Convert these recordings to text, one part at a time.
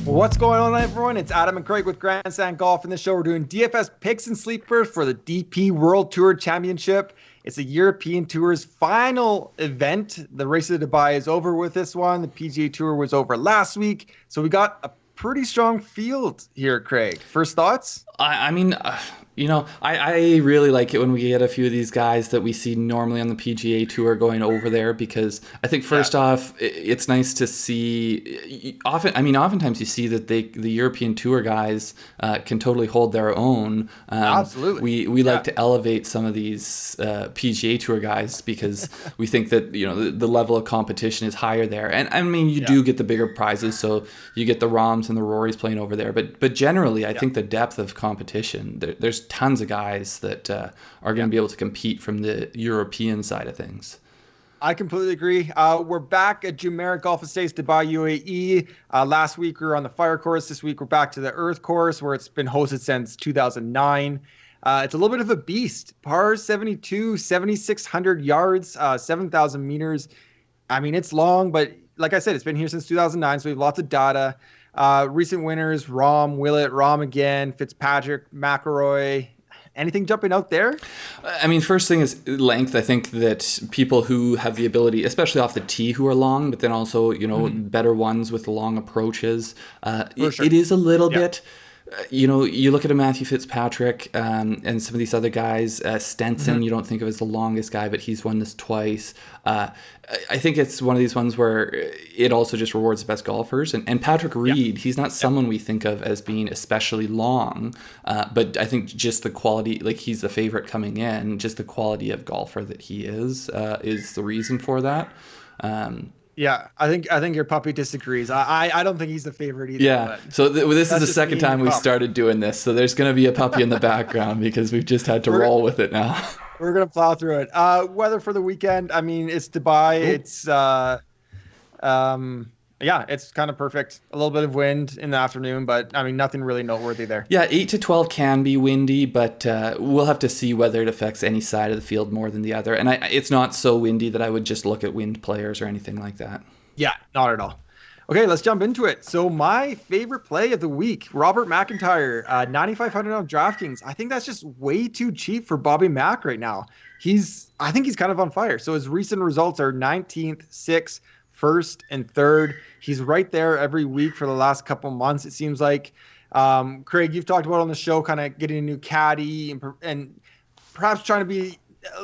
What's going on, everyone? It's Adam and Craig with Grandstand Golf. In this show, we're doing DFS picks and sleepers for the DP World Tour Championship. It's the European Tour's final event. The Race of Dubai is over with this one. The PGA Tour was over last week. So we got a pretty strong field here, Craig. First thoughts? I really like it when we get a few of these guys that we see normally on the PGA Tour going over there, because I think first off, it's nice to see. Oftentimes you see that the European Tour guys can totally hold their own. Absolutely. We like to elevate some of these PGA Tour guys because we think that the level of competition is higher there, and I mean you do get the bigger prizes, so you get the Roms and the Rorys playing over there, but generally I think the depth of competition, there's tons of guys that are going to be able to compete from the European side of things. I completely agree. We're back at Jumeirah Golf Estates, Dubai, UAE. Last week we were on the fire course. This week we're back to the earth course, where it's been hosted since 2009. It's a little bit of a beast. Par 72, 7,600 yards, 7,000 meters. I mean, it's long, but like I said, it's been here since 2009, so we have lots of data. Recent winners: Rahm, Willett, Rahm again, Fitzpatrick, McIlroy. Anything jumping out there? I mean, first thing is length. I think that people who have the ability, especially off the tee, who are long, but then also better ones with long approaches, it is a little bit. You look at a Matthew Fitzpatrick and some of these other guys, Stenson, you don't think of as the longest guy, but he's won this twice. I think it's one of these ones where it also just rewards the best golfers. And Patrick Reed, he's not someone we think of as being especially long, but I think just the quality, like he's the favorite coming in, just the quality of golfer that he is the reason for that. Yeah, I think your puppy disagrees. I don't think he's the favorite either. Yeah, so this is the second time we started doing this, so there's going to be a puppy in the background because we've just had to roll with it now. We're going to plow through it. Weather for the weekend, I mean, it's Dubai. It's it's kind of perfect. A little bit of wind in the afternoon, but I mean, nothing really noteworthy there. Yeah, 8 to 12 can be windy, but we'll have to see whether it affects any side of the field more than the other. And it's not so windy that I would just look at wind players or anything like that. Yeah, not at all. Okay, let's jump into it. So my favorite play of the week, Robert MacIntyre, 9,500 on DraftKings. I think that's just way too cheap for Bobby Mack right now. I think he's kind of on fire. So his recent results are 19th, 6th, 1st, and 3rd. He's right there every week for the last couple months, it seems like. Craig, you've talked about on the show kind of getting a new caddy and perhaps trying to be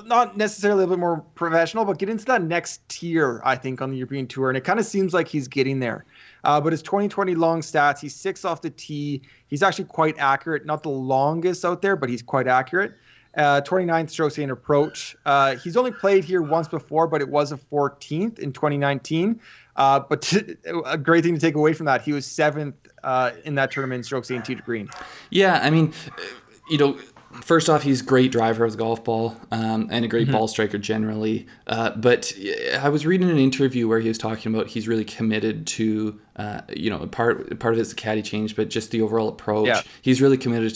not necessarily a bit more professional, but get into that next tier, I think, on the European Tour. And it kind of seems like he's getting there. But his 2020 long stats, he's 6th off the tee. He's actually quite accurate. Not the longest out there, but he's quite accurate. 29th strokes gained approach. He's only played here once before, but it was a 14th in 2019. But a great thing to take away from that, he was 7th in that tournament in strokes gained tee to green. Yeah, I mean, first off, he's a great driver of the golf ball and a great ball striker generally. But I was reading an interview where he was talking about he's really committed to, part of his caddy change, but just the overall approach. Yeah. He's really committed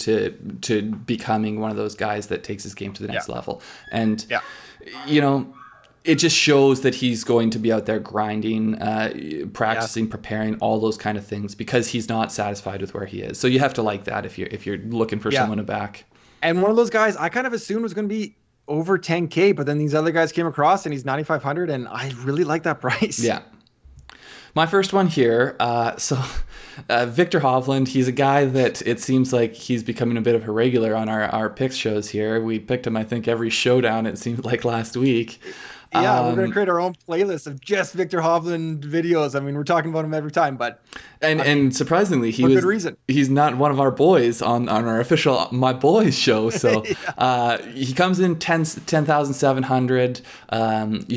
to becoming one of those guys that takes his game to the next level. And, it just shows that he's going to be out there grinding, practicing, preparing, all those kind of things, because he's not satisfied with where he is. So you have to like that if you're looking for someone to back. And one of those guys I kind of assumed was going to be over 10K, but then these other guys came across and he's 9,500, and I really like that price. Yeah. My first one here, Viktor Hovland, he's a guy that it seems like he's becoming a bit of a regular on our picks shows here. We picked him, I think, every showdown, it seemed like last week. Yeah, we're going to create our own playlist of just Viktor Hovland videos. I mean, we're talking about him every time, but... And surprisingly, good reason. He's not one of our boys on our official My Boys show. So he comes in 10,700,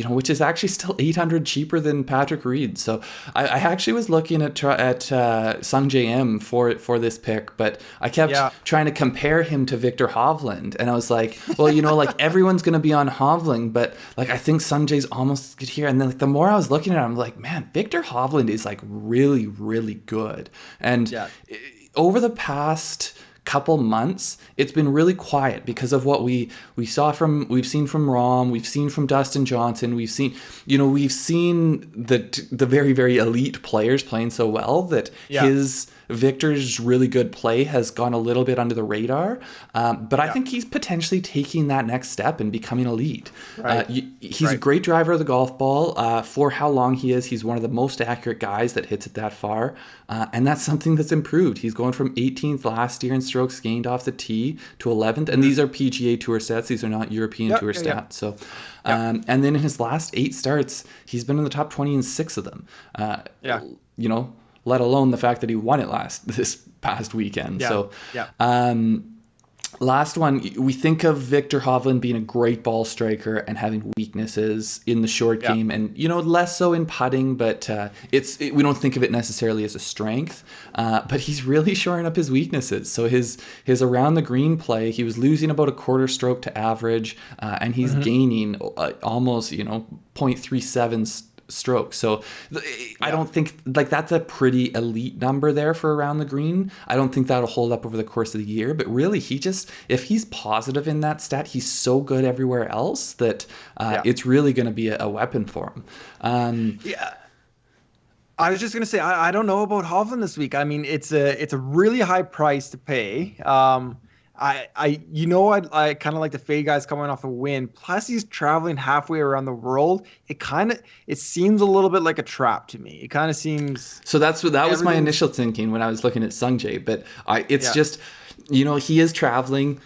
which is actually still 800 cheaper than Patrick Reed. So I actually was looking at Sungjae M for this pick, but I kept trying to compare him to Viktor Hovland. And I was like, well, everyone's going to be on Hovland, but I think Sungjae's almost good here. And then the more I was looking at him, I'm like, man, Viktor Hovland is really, really good. And over the past couple months, it's been really quiet because of what we've seen from Rahm, we've seen from Dustin Johnson, we've seen the very, very elite players playing so well that Victor's really good play has gone a little bit under the radar, but I think he's potentially taking that next step and becoming elite. He's a great driver of the golf ball. For how long he is, he's one of the most accurate guys that hits it that far, and that's something that's improved. He's going from 18th last year in strokes gained off the tee to 11th, and these are PGA Tour stats. These are not European Tour stats. So, and then in his last 8 starts, he's been in the top 20 in 6 of them. Let alone the fact that he won it this past weekend. Last one, we think of Viktor Hovland being a great ball striker and having weaknesses in the short game, and less so in putting, but we don't think of it necessarily as a strength. But he's really shoring up his weaknesses. So his around the green play, he was losing about a quarter stroke to average, and he's gaining almost 0.37 strokes. So I don't think that's a pretty elite number there for around the green. I don't think that'll hold up over the course of the year, but really if he's positive in that stat, he's so good everywhere else that it's really going to be a weapon for him. I was just going to say, I don't know about Hovland this week. I mean, it's a really high price to pay. I kind of like the fade guys coming off a win. Plus, he's traveling halfway around the world. It seems a little bit like a trap to me. It kind of seems. So that was my initial thinking when I was looking at Sungjae. But just, he is traveling.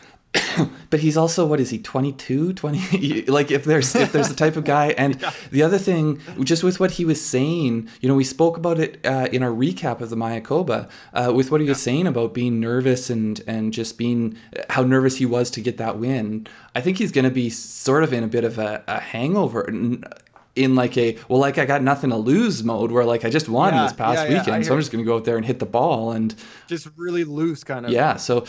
But he's also, what is he, 22, 20? Like if there's the type of guy. And the other thing, just with what he was saying, we spoke about it in our recap of the Mayakoba, with what he was saying about being nervous and just being how nervous he was to get that win. I think he's going to be sort of in a bit of a hangover, in I got nothing to lose mode, where I just won this past weekend, so I'm just going to go out there and hit the ball and just really loose kind of. Yeah, so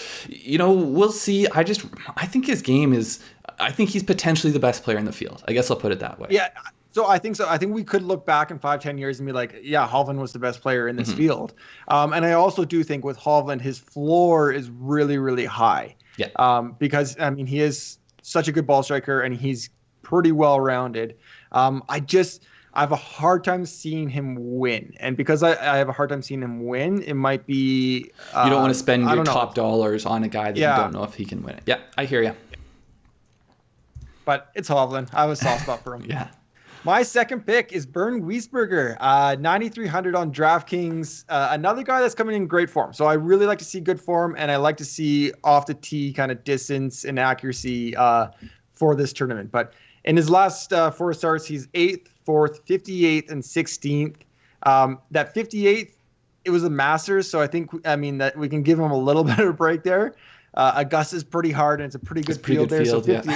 we'll see. I think his game is. I think he's potentially the best player in the field. I guess I'll put it that way. Yeah. So I think so. I think we could look back in 5-10 years and be like, Hovland was the best player in this field. And I also do think with Hovland, his floor is really, really high. Yeah. Because he is such a good ball striker and he's pretty well rounded. I have a hard time seeing him win. And because I have a hard time seeing him win, it might be... you don't want to spend your top dollars on a guy that you don't know if he can win it. Yeah, I hear you. But it's Hovland. I have a soft spot for him. Yeah. My second pick is Bernd Wiesberger, 9,300 on DraftKings. Another guy that's coming in great form. So I really like to see good form, and I like to see off the tee kind of distance and accuracy for this tournament. But in his last 4 starts, he's 8th, 4th, 58th, and 16th. That 58th, it was a Masters, so I think that we can give him a little bit of a break there. Augusta's pretty hard, and it's a pretty good field there. So 50,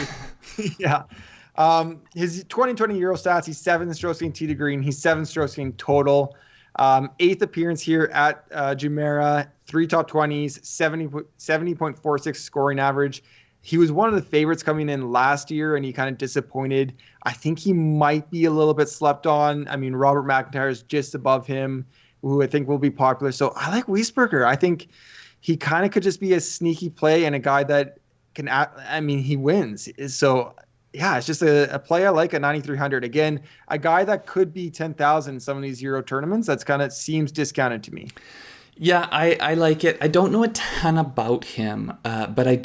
his 2020 Euro stats, he's 7th strokes gained tee to green. He's 7 strokes gained total. 8th appearance here at Jumeirah, 3 top 20s, 70.46 scoring average. He was one of the favorites coming in last year, and he kind of disappointed. I think he might be a little bit slept on. Robert MacIntyre is just above him, who I think will be popular. So I like Wiesberger. I think he kind of could just be a sneaky play and a guy that can, he wins. So, yeah, it's just a play I like at 9,300. Again, a guy that could be 10,000 in some of these Euro tournaments. That's kind of seems discounted to me. Yeah, I like it. I don't know a ton about him, but I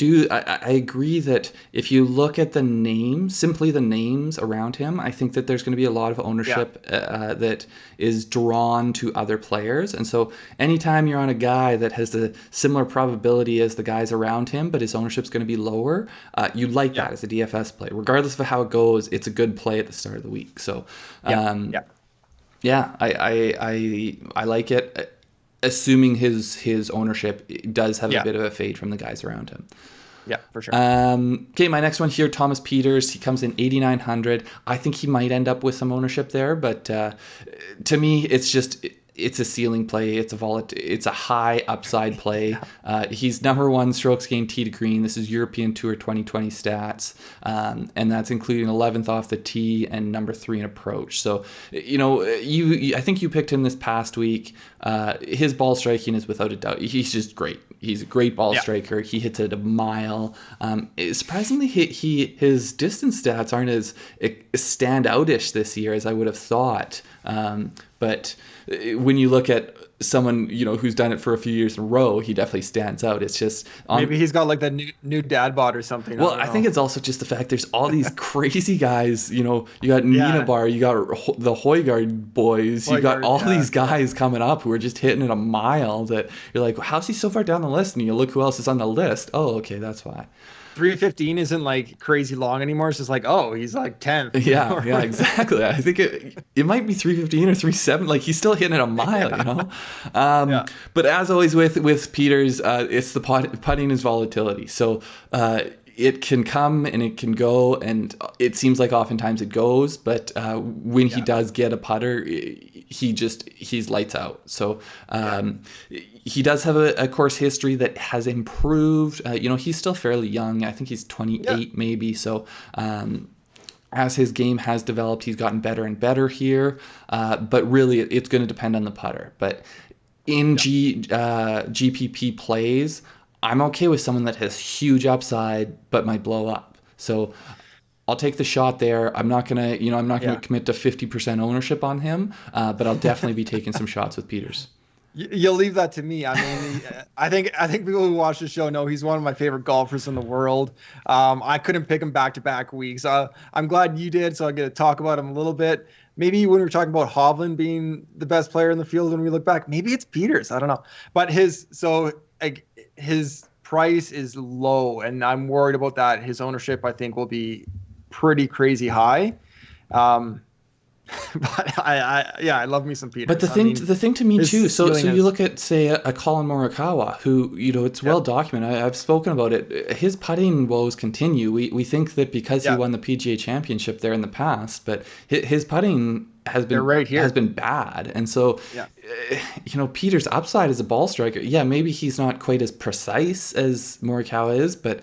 agree that if you look at the names, simply the names around him, I think that there's going to be a lot of ownership that is drawn to other players. And so anytime you're on a guy that has the similar probability as the guys around him, but his ownership's going to be lower, you like that as a DFS play. Regardless of how it goes, it's a good play at the start of the week. So, I like it. Assuming his ownership does have a bit of a fade from the guys around him. Yeah, for sure. Okay, my next one here, Thomas Pieters. He comes in 8,900. I think he might end up with some ownership there, but to me, it's just it's a ceiling play. It's a high upside play. He's number 1 strokes gained tee to green. This is European Tour 2020 stats, and that's including 11th off the tee and number 3 in approach. So, I think you picked him this past week. His ball striking is without a doubt. He's just great. He's a great ball striker. He hits it a mile. Surprisingly, his distance stats aren't as standoutish this year as I would have thought. But when you look at someone who's done it for a few years in a row, he definitely stands out. It's just maybe he's got like the new dad bod or something. Well, I think it's also just the fact there's all these crazy guys. You got Nina Bar, you got the Højgaard boys, you got all these guys coming up who are just hitting it a mile. That you're like, how's he so far down the list? And you look who else is on the list. Oh, okay, that's why. 315 isn't like crazy long anymore. It's just like, oh, he's like 10th. Yeah, exactly. I think it might be 315 or 37. Like he's still hitting it a mile, But as always with Pieters, it's the putting is volatility. So it can come and it can go, and it seems like oftentimes it goes. But when he does get a putter, he's lights out. So he does have a course history that has improved. He's still fairly young. I think he's 28 maybe. So as his game has developed, he's gotten better and better here. But really, it's going to depend on the putter. But in GPP plays, I'm okay with someone that has huge upside but might blow up. So I'll take the shot there. I'm not gonna commit to 50% ownership on him, but I'll definitely be taking some shots with Pieters. You'll leave that to me. I mean, I think people who watch the show know he's one of my favorite golfers in the world. I couldn't pick him back-to-back weeks. I'm glad you did, so I get to talk about him a little bit. Maybe when we were talking about Hovland being the best player in the field, when we look back, maybe it's Pieters. I don't know. But his price is low, and I'm worried about that. His ownership, I think, will be pretty crazy high. But I love me some Pieters. But the thing to me too. So you look at, say, a Colin Morikawa, who it's well documented. I've spoken about it. His putting woes continue. We think that because he won the PGA Championship there in the past, but his putting has been bad. And so Pieters' upside as a ball striker, maybe he's not quite as precise as Morikawa is, but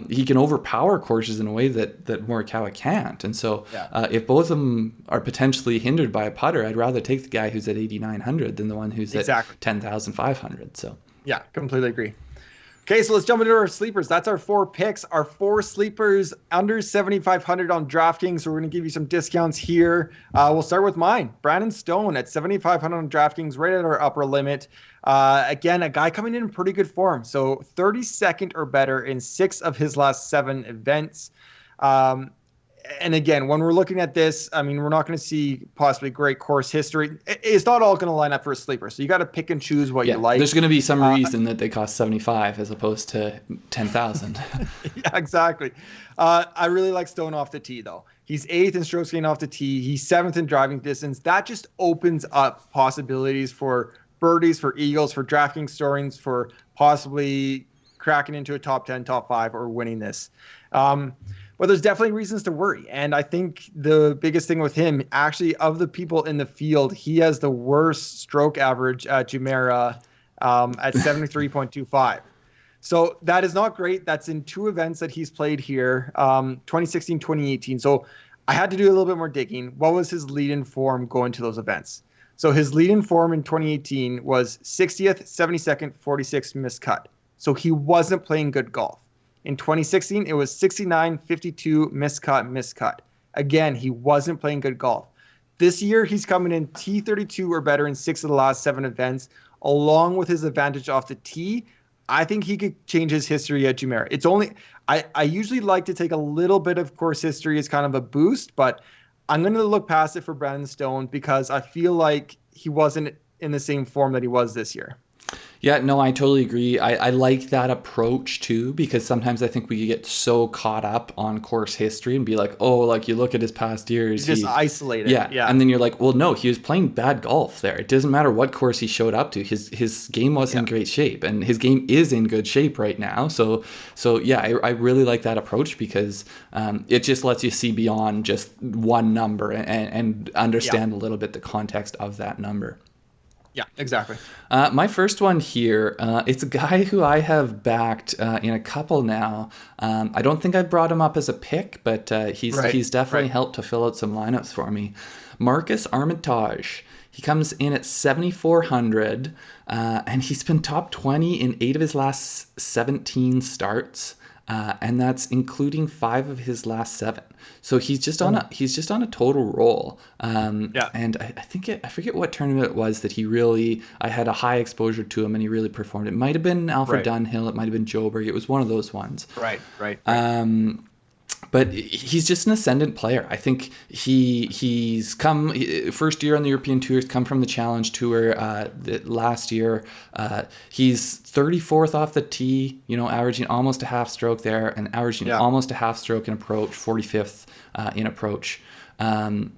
he can overpower courses in a way that Morikawa can't. And so if both of them are potentially hindered by a putter, I'd rather take the guy who's at 8,900 than the one who's at 10,500. So yeah, completely agree. Okay, so let's jump into our sleepers. That's our 4 picks. Our 4 sleepers under 7,500 on DraftKings. So we're going to give you some discounts here. We'll start with mine. Brandon Stone at 7,500 on DraftKings, right at our upper limit. Again, a guy coming in pretty good form. So 32nd or better in 6 of his last 7 events. And again, when we're looking at this, I mean, we're not going to see possibly great course history. It's not all going to line up for a sleeper. So you got to pick and choose what you like. There's going to be some reason that they cost 75 as opposed to 10,000. Yeah, exactly. I really like Stone off the tee, though. He's 8th in strokes gained off the tee. He's 7th in driving distance. That just opens up possibilities for birdies, for eagles, for DraftKings storings, for possibly cracking into a top 10, top 5, or winning this. But there's definitely reasons to worry. And I think the biggest thing with him, actually, of the people in the field, he has the worst stroke average at Jumeirah at 73.25. So that is not great. That's in 2 events that he's played here, 2016, 2018. So I had to do a little bit more digging. What was his lead-in form going to those events? So his lead-in form in 2018 was 60th, 72nd, 46th missed cut. So he wasn't playing good golf. In 2016, it was 69, 52, missed cut. Again, he wasn't playing good golf. This year, he's coming in T32 or better in 6 of the last 7 events, along with his advantage off the tee. I think he could change his history at Jumeirah. It's only, I usually like to take a little bit of course history as kind of a boost, but I'm going to look past it for Brandon Stone because I feel like he wasn't in the same form that he was this year. Yeah, no, I totally agree. I like that approach too, because sometimes I think we get so caught up on course history and be like, oh, like you look at his past years. Just isolated. Yeah. And then you're like, well, no, he was playing bad golf there. It doesn't matter what course he showed up to. His game was in great shape, and his game is in good shape right now. So yeah, I really like that approach because it just lets you see beyond just one number and understand a little bit the context of that number. Yeah, exactly. My first one here, it's a guy who I have backed in a couple now. I don't think I brought him up as a pick, but he's definitely helped to fill out some lineups for me. Marcus Armitage. He comes in at 7,400, and he's been top 20 in 8 of his last 17 starts. And that's including 5 of his last 7. So he's just on a total roll. And I forget what tournament it was that I had a high exposure to him and he really performed. It might have been Alfred Dunhill, it might have been Joburg. It was one of those ones. Right. But he's just an ascendant player. I think he's come first year on the European Tour. He's come from the Challenge Tour last year. He's 34th off the tee, averaging almost a half stroke there, and averaging almost a half stroke in approach, 45th in approach. And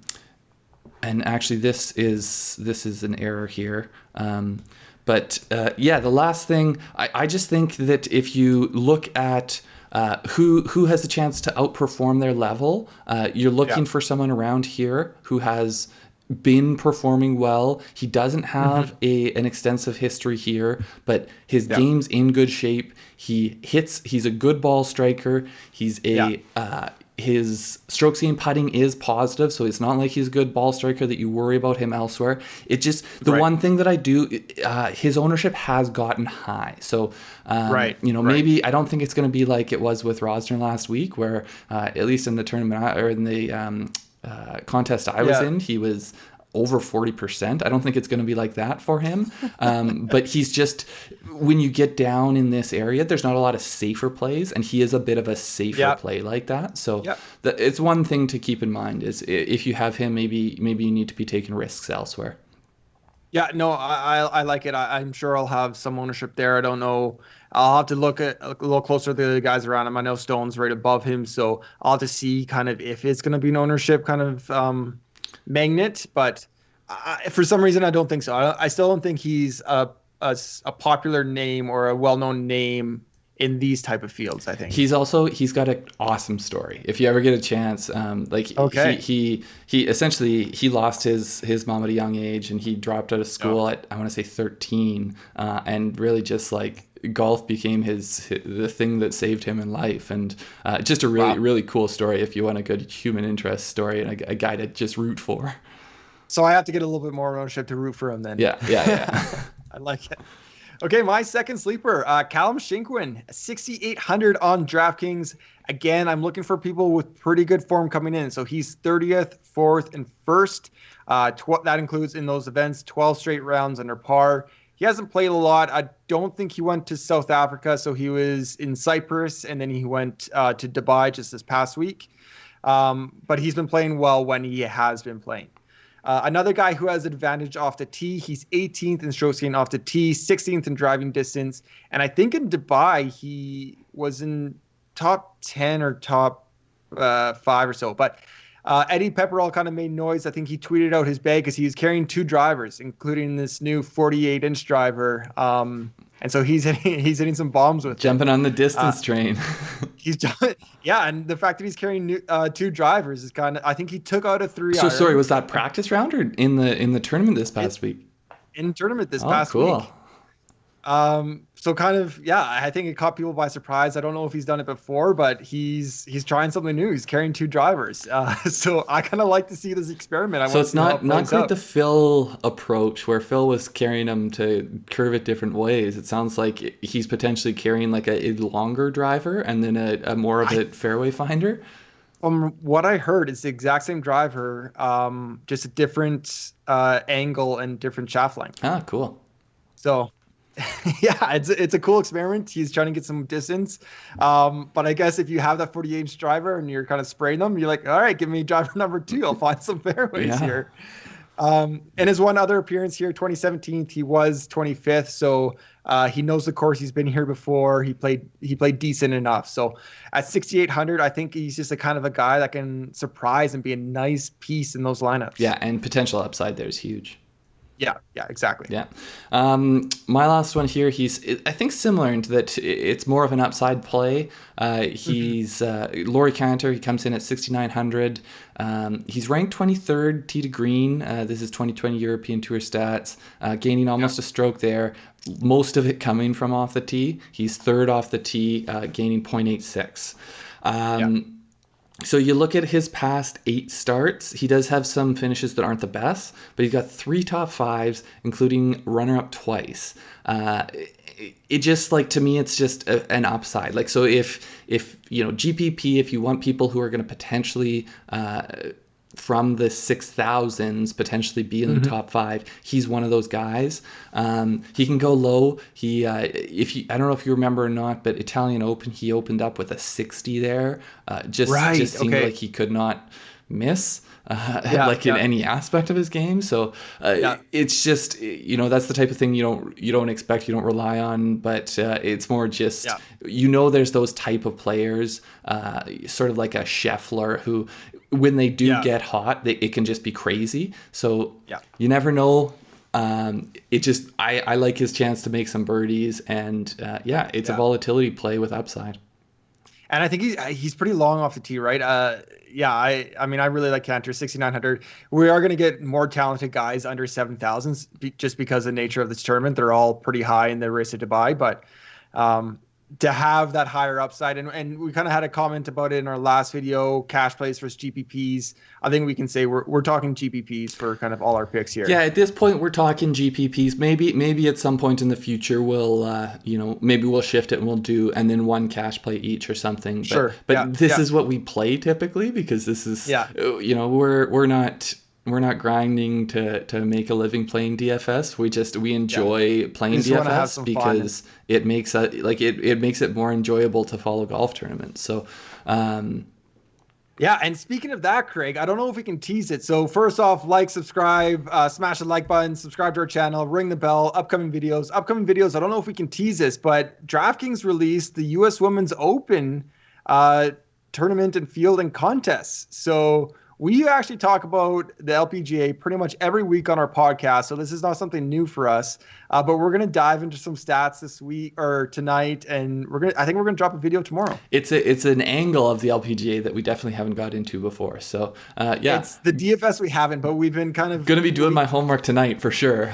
actually, this is an error here. But the last thing, I just think that if you look at who has a chance to outperform their level, you're looking for someone around here who has been performing well. He doesn't have an extensive history here, but his game's in good shape. He's a good ball striker. His stroke gain putting is positive, so it's not like he's a good ball striker that you worry about him elsewhere. It just, one thing that I do, his ownership has gotten high. So, maybe I don't think it's going to be like it was with Rosner last week, where at least in the tournament or in the contest I was in, he was over 40%. I don't think it's going to be like that for him. But he's just, when you get down in this area, there's not a lot of safer plays, and he is a bit of a safer play like that. So it's one thing to keep in mind is if you have him, maybe you need to be taking risks elsewhere. Yeah, no, I like it. I'm sure I'll have some ownership there. I don't know. I'll have to look at a little closer at the guys around him. I know Stone's right above him, so I'll have to see kind of if it's going to be an ownership kind of magnet, but for some reason I don't think so. I still don't think he's a popular name or a well-known name in these type of fields. I think he's got an awesome story. If you ever get a chance, he essentially he lost his mom at a young age, and he dropped out of school at, I want to say 13, and really just like golf became the thing that saved him in life. And just a really cool story if you want a good human interest story and a guy to just root for. So I have to get a little bit more ownership to root for him then. Yeah. I like it. Okay, my second sleeper, Callum Shinkwin, 6,800 on DraftKings. Again, I'm looking for people with pretty good form coming in. So he's 30th, 4th, and 1st. That includes in those events 12 straight rounds under par. He hasn't played a lot. I don't think he went to South Africa. So he was in Cyprus, and then he went to Dubai just this past week. But he's been playing well when he has been playing. Another guy who has advantage off the tee. He's 18th in stroke gain off the tee, 16th in driving distance. And I think in Dubai, he was in top 10 or top 5 or so. But Eddie Pepperell kind of made noise. I think he tweeted out his bag because he was carrying 2 drivers, including this new 48-inch driver. And so he's hitting some bombs with jumping on the distance train. And the fact that he's carrying 2 drivers is kind of. I think he took out a 3 iron. So sorry, was that practice round or in the tournament this past week? In tournament this past week. So kind of, I think it caught people by surprise. I don't know if he's done it before, but he's trying something new. He's carrying 2 drivers. So I kind of like to see this experiment. So it's not quite the Phil approach where Phil was carrying him to curve it different ways. It sounds like he's potentially carrying like a longer driver and then a more of a fairway finder. From what I heard, it's the exact same driver, just a different angle and different shaft length. Ah, cool. So it's a cool experiment. He's trying to get some distance. But I guess if you have that 48-inch driver and you're kind of spraying them, you're like, all right, give me driver number 2. I'll find some fairways here. And his one other appearance here, 2017, he was 25th. So he knows the course. He's been here before. He played decent enough. So at 6,800, I think he's just a kind of a guy that can surprise and be a nice piece in those lineups. Yeah, and potential upside there is huge. Yeah, exactly. Yeah. My last one here, I think similar in that it's more of an upside play. He's Laurie Canter. He comes in at 6,900. He's ranked 23rd tee to green. This is 2020 European Tour stats, gaining almost a stroke there. Most of it coming from off the tee. He's third off the tee, gaining 0.86. So you look at his past 8 starts, he does have some finishes that aren't the best, but he's got 3 top 5s, including runner-up twice. It just, like, to me, it's just an upside. Like, so if GPP, if you want people who are going to potentially from the 6,000s potentially be in the top 5, he's one of those guys. He can go low. I don't know if you remember or not, but Italian Open, he opened up with a 60 there. Just seemed like he could not miss in any aspect of his game. So it's just, that's the type of thing you don't expect, you don't rely on, but it's more just there's those type of players, sort of like a Scheffler, who when they do get hot, it can just be crazy. So you never know. I like his chance to make some birdies, and it's a volatility play with upside. And I think he's pretty long off the tee, right? I mean, I really like Canter, 6,900. We are going to get more talented guys under 7,000s just because of the nature of this tournament. They're all pretty high in the race to Dubai, but to have that higher upside, and we kind of had a comment about it in our last video, cash plays versus GPPs. I think we can say we're talking GPPs for kind of all our picks here. Yeah, at this point we're talking GPPs. Maybe at some point in the future we'll maybe we'll shift it and we'll do and then one cash play each or something. But this is what we play typically, because this is we're not grinding to make a living playing DFS. We enjoy playing DFS because it makes it makes it more enjoyable to follow golf tournaments. So and speaking of that, Craig, I don't know if we can tease it. So first off, subscribe, smash the like button, subscribe to our channel, ring the bell, upcoming videos. I don't know if we can tease this, but DraftKings released the US Women's Open tournament and field and contests. So we actually talk about the LPGA pretty much every week on our podcast, so this is not something new for us. But we're going to dive into some stats this week or tonight, and I think we're going to drop a video tomorrow. It's an angle of the LPGA that we definitely haven't got into before. So it's the DFS we haven't, but we've been kind of going to be doing my homework tonight for sure.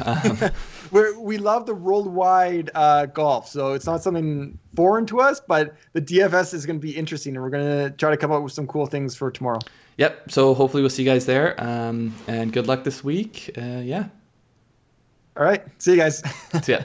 We love the worldwide golf, so it's not something foreign to us, but the DFS is going to be interesting, and we're going to try to come up with some cool things for tomorrow. Yep. So hopefully we'll see you guys there. And good luck this week. All right. See you guys. See ya.